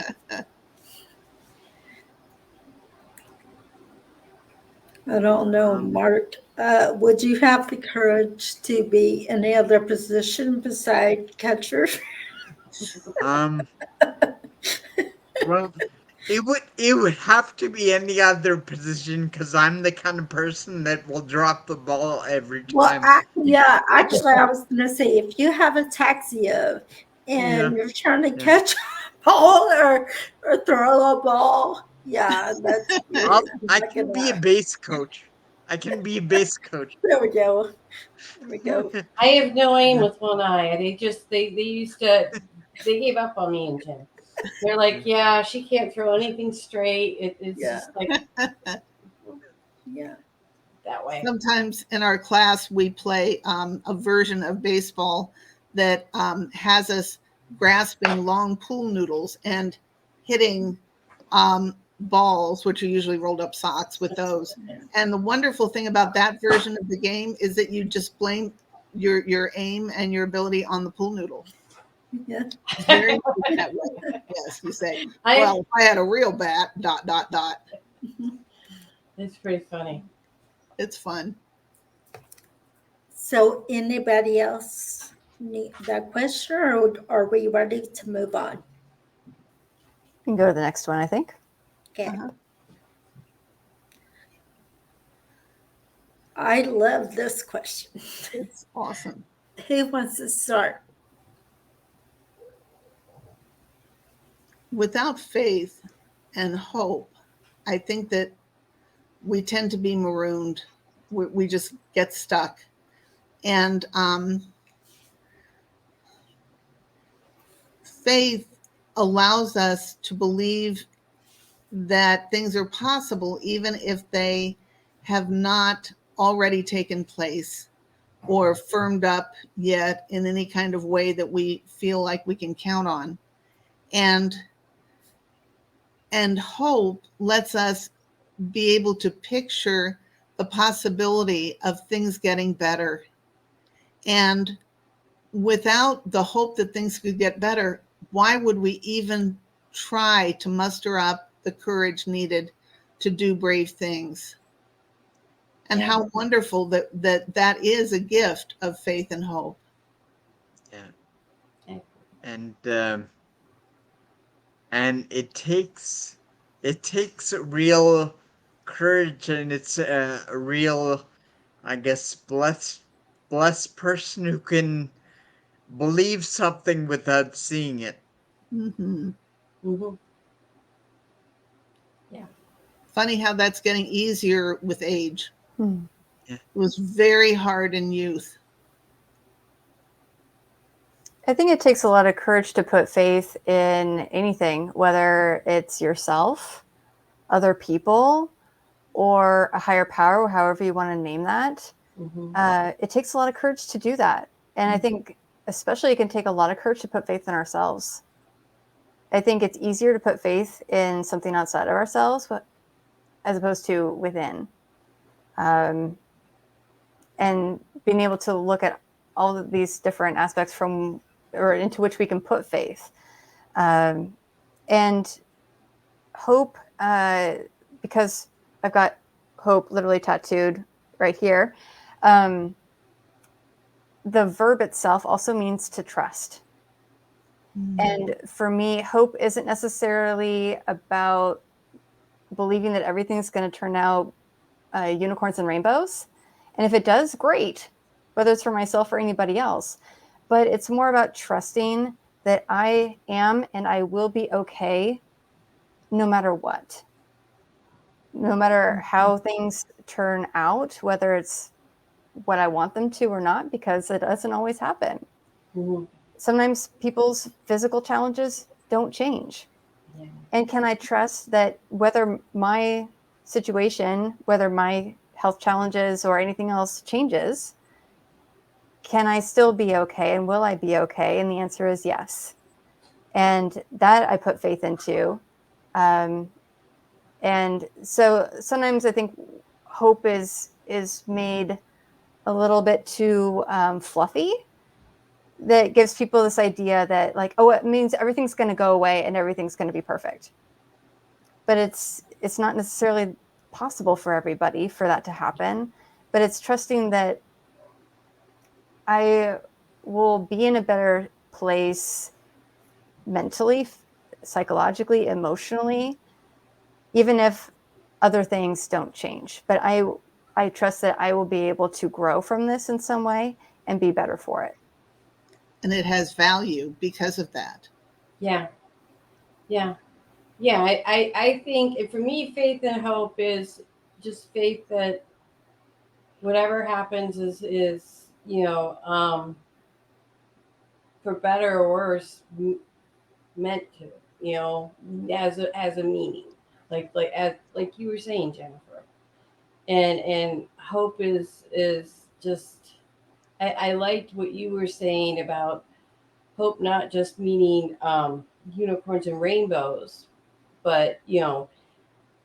don't know, Mark. Would you have the courage to be any other position beside catcher? Um, well, it would have to be any other position because I'm the kind of person that will drop the ball every Well, time. yeah, actually, I was going to say, if you have ataxia Yeah, and you're trying to yeah. catch a ball or throw a ball, yeah, that's I not can gonna be a happen. base coach. I can be a base coach. There we go. There we go. I have no aim with one eye. They used to, they gave up on me in gym. They're like, yeah, she can't throw anything straight. It's Yeah. just like Yeah. that way. Sometimes in our class, we play a version of baseball that has us grasping long pool noodles and hitting balls, which are usually rolled up socks, with those. And the wonderful thing about that version of the game is that you just blame your aim and your ability on the pool noodle. Yeah. It's very nice that way. Yes, you say, well, if I had a real bat, ... It's pretty funny. It's fun. So, anybody else? need that question, or are we ready to move on? You can go to the next one, I think. Okay. Uh-huh. I love this question. It's awesome. Who wants to start? Without faith and hope, I think that we tend to be marooned. We just get stuck. And faith allows us to believe that things are possible, even if they have not already taken place or firmed up yet in any kind of way that we feel like we can count on. And hope lets us be able to picture the possibility of things getting better. And without the hope that things could get better, why would we even try to muster up the courage needed to do brave things? And Yeah. how wonderful that is a gift of faith and hope. Yeah. Okay. And it takes real courage, and it's a real, I guess, blessed person who can believe something without seeing it. Mm-hmm. Mm-hmm. Yeah. Funny how that's getting easier with age. Hmm. It was very hard in youth. I think it takes a lot of courage to put faith in anything, whether it's yourself, other people, or a higher power, however you want to name that. Mm-hmm. It takes a lot of courage to do that. And I think especially it can take a lot of courage to put faith in ourselves. I think it's easier to put faith in something outside of ourselves as opposed to within. And being able to look at all of these different aspects from or into which we can put faith. And hope, because I've got hope literally tattooed right here. The verb itself also means to trust. And for me, hope isn't necessarily about believing that everything's going to turn out unicorns and rainbows. And if it does, great, whether it's for myself or anybody else. But it's more about trusting that I am and I will be okay no matter what. No matter how things turn out, whether it's what I want them to or not, because it doesn't always happen. Mm-hmm. Sometimes people's physical challenges don't change. Yeah. And can I trust that whether my situation, whether my health challenges or anything else changes, can I still be okay and will I be okay? And the answer is yes. And that I put faith into. And so sometimes I think hope is made a little bit too fluffy. That gives people this idea that like, oh, it means everything's going to go away and everything's going to be perfect. But it's not necessarily possible for everybody for that to happen. But it's trusting that I will be in a better place mentally, psychologically, emotionally, even if other things don't change. But I trust that I will be able to grow from this in some way and be better for it. And it has value because of that. Yeah. Yeah. Yeah. I think for me, faith and hope is just faith that whatever happens is for better or worse meant to, as a meaning, like you were saying, Jennifer. And hope is just I liked what you were saying about hope not just meaning unicorns and rainbows, but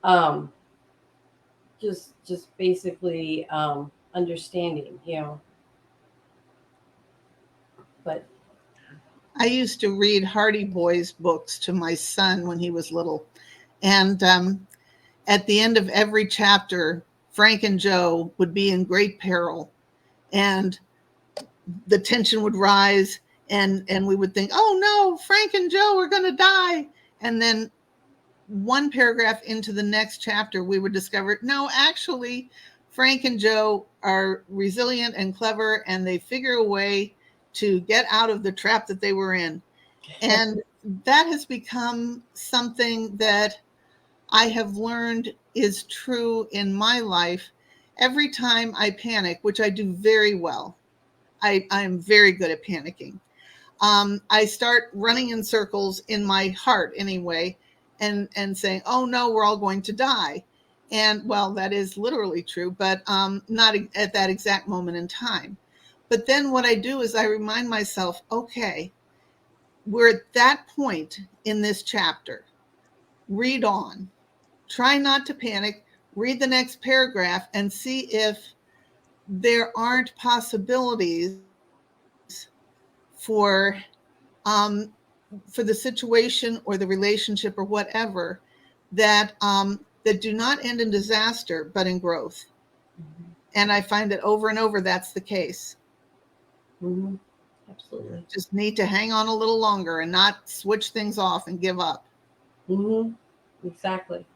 um, just basically understanding, But I used to read Hardy Boys books to my son when he was little. And at the end of every chapter, Frank and Joe would be in great peril. And the tension would rise, and we would think, oh no, Frank and Joe are going to die. And then one paragraph into the next chapter, we would discover, no, actually, Frank and Joe are resilient and clever, and they figure a way to get out of the trap that they were in. And that has become something that I have learned is true in my life. Every time I panic, which I do very well, I'm very good at panicking. I start running in circles in my heart anyway, and saying, oh no, we're all going to die. And well, that is literally true, but not at that exact moment in time. But then what I do is I remind myself, okay, we're at that point in this chapter. Read on. Try not to panic. Read the next paragraph and see if there aren't possibilities for the situation or the relationship or whatever that that do not end in disaster but in growth. Mm-hmm. And I find that over and over that's the case. Mm-hmm. Absolutely. Just need to hang on a little longer and not switch things off and give up. Mm-hmm. Exactly.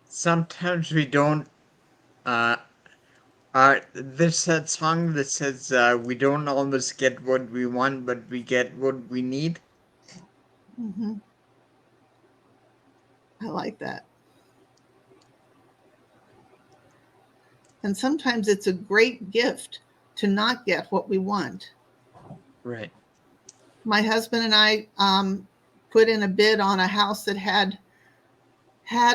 Sometimes we don't. There's that song that says we don't always get what we want, but we get what we need. Mm-hmm. I like that. And sometimes it's a great gift to not get what we want. Right. My husband and I put in a bid on a house that had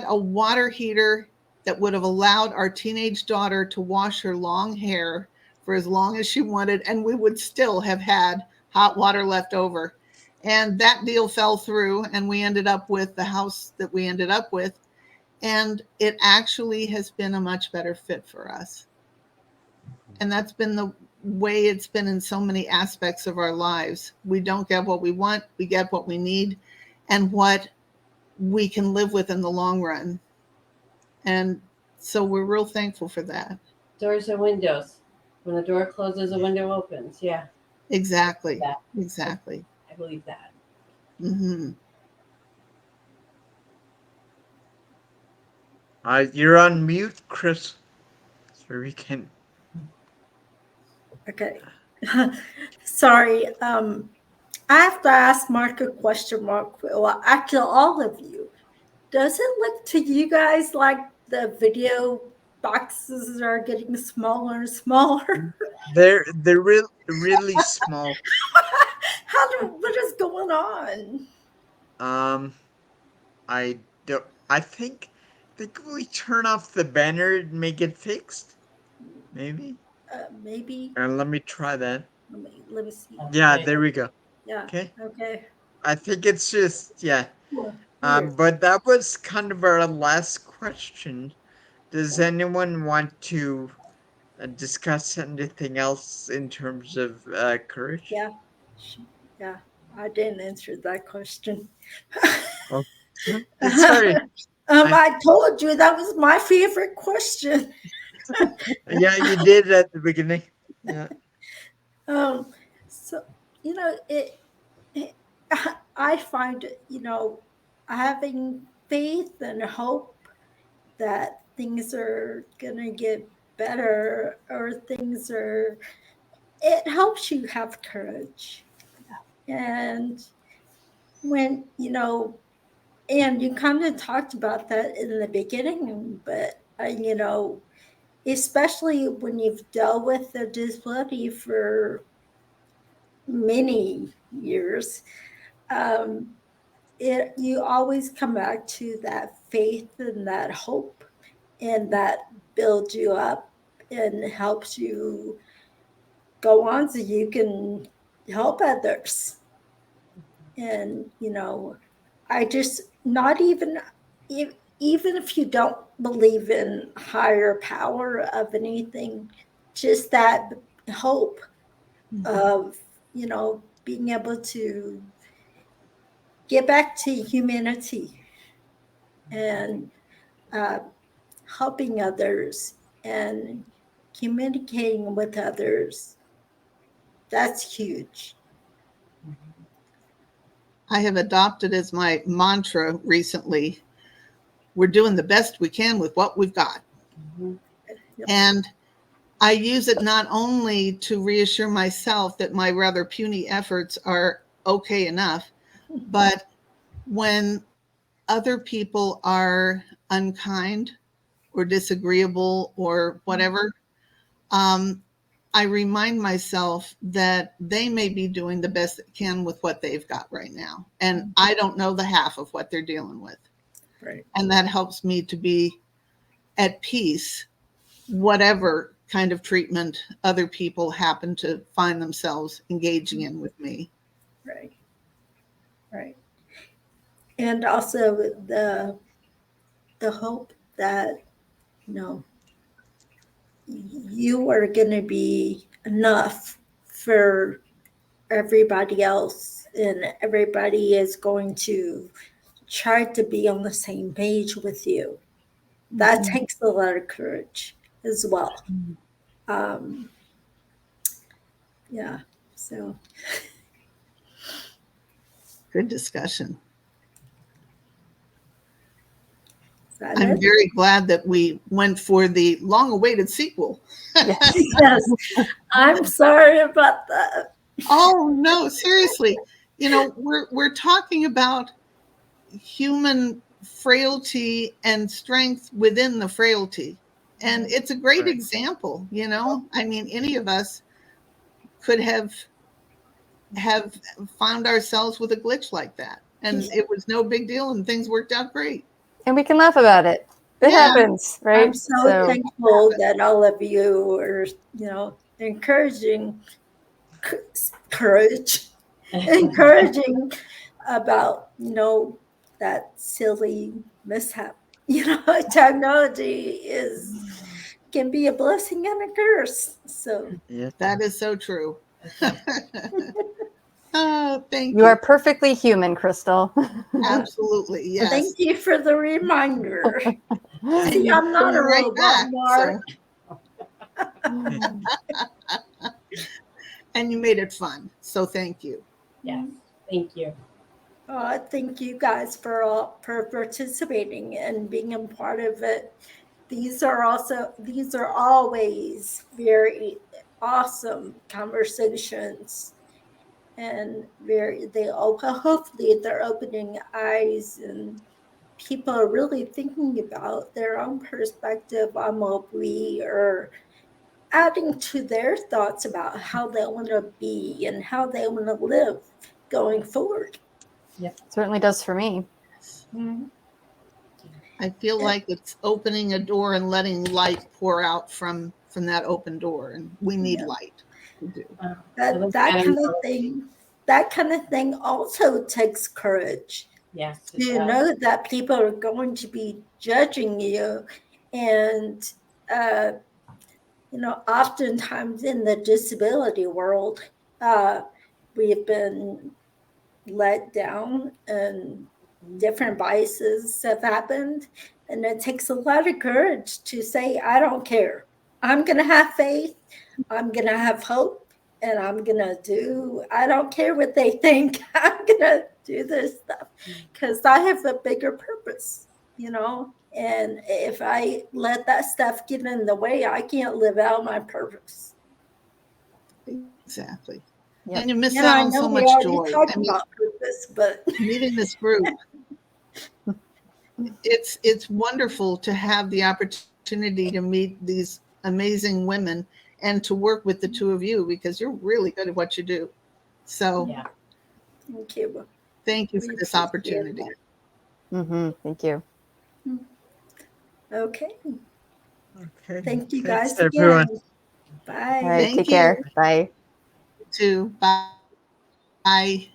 a water heater that would have allowed our teenage daughter to wash her long hair for as long as she wanted, and we would still have had hot water left over. And that deal fell through, and we ended up with the house that we ended up with. And it actually has been a much better fit for us. And that's been the way it's been in so many aspects of our lives. We don't get what we want, we get what we need, and what we can live with in the long run. And so we're real thankful for that. Doors and windows. When the door closes, a window opens. Yeah. Exactly. Yeah. Exactly. I believe that. Mm-hmm. You're on mute, Chris. So we can. Okay. Sorry. I have to ask Mark a question, Mark. Well, actually, all of you. Does it look to you guys like the video boxes are getting smaller and smaller? They're really small. What is going on? I don't. I think we turn off the banner and make it fixed. Maybe. Maybe. And let me try that. Let me see. Yeah, Okay. there we go. Yeah. Okay. Okay. I think it's just yeah. Weird. But that was kind of our last question. Does anyone want to discuss anything else in terms of courage? Yeah. Yeah. I didn't answer that question. Oh, it's sorry. I told you that was my favorite question. Yeah, you did at the beginning. Yeah. So it I find having faith and hope that things are gonna get better or it helps you have courage. And when and you kind of talked about that in the beginning, but especially when you've dealt with a disability for many years, um, you always come back to that faith and that hope, and that builds you up and helps you go on so you can help others. And I just not even even if you don't believe in higher power of anything, just that hope of being able to get back to humanity and uh, helping others and communicating with others That's huge. I have adopted as my mantra recently, we're doing the best we can with what we've got. Mhm. Yep. And I use it not only to reassure myself that my rather puny efforts are okay enough, but when other people are unkind or disagreeable or whatever, I remind myself that they may be doing the best they can with what they've got right now. And I don't know the half of what they're dealing with. Right. And that helps me to be at peace, whatever kind of treatment other people happen to find themselves engaging in with me. Right. Right. And also the hope that, you know, you are going to be enough for everybody else, and everybody is going to try to be on the same page with you. That Mhm. takes a lot of courage as well. Yeah. So Good discussion. is that I'm it? very glad that we went for the long-awaited sequel. Yes. Yes. I'm sorry about that. Oh no, seriously. You know, we're talking about human frailty and strength within the frailty. And it's a great Right. example, you know? I mean, any of us could have found ourselves with a glitch like that. And it was no big deal and things worked out great. And we can laugh about it. It Yeah. happens, I'm right? so thankful that all of you are, you know, encouraging courage, encouraging about, you know, that silly mishap. You know, technology can be a blessing and a curse. So Yeah. That is so true. Oh, thank You you. are perfectly human, Crystal. Absolutely. Yes. thank you for the reminder. And See, you I'm not a came right robot, back, Mark. and you made it fun. So thank you. Yes, thank you. Thank you guys for participating and being a part of it. These are always very awesome conversations, and hopefully they're opening eyes, and people are really thinking about their own perspective on what we are adding to their thoughts about how they want to be and how they want to live going forward. Certainly does for me. I feel like it's opening a door and letting light pour out from that open door, and we need light. We do. That kind of thing also takes courage. Yes, You know that people are going to be judging you, and you know, oftentimes in the disability world, we have been let down, and different biases have happened, and it takes a lot of courage to say, I don't care. I'm going to have faith. I'm going to have hope, and I'm going to do, I don't care what they think. I'm going to do this stuff because I have a bigger purpose, you know? And if I let that stuff get in the way, I can't live out my purpose. Exactly. Yep. And you miss Yeah, out I on know so we much already joy. talked I mean, about purpose, but meeting this group, it's wonderful to have the opportunity to meet these amazing women and to work with the two of you, because you're really good at what you do. So Yeah. thank you. thank you for We this appreciate opportunity. that. Thank you. Okay. Okay. Thank you Thanks, guys everyone. again. Bye. All right. Thank Take you care. Bye. too. Bye. Bye.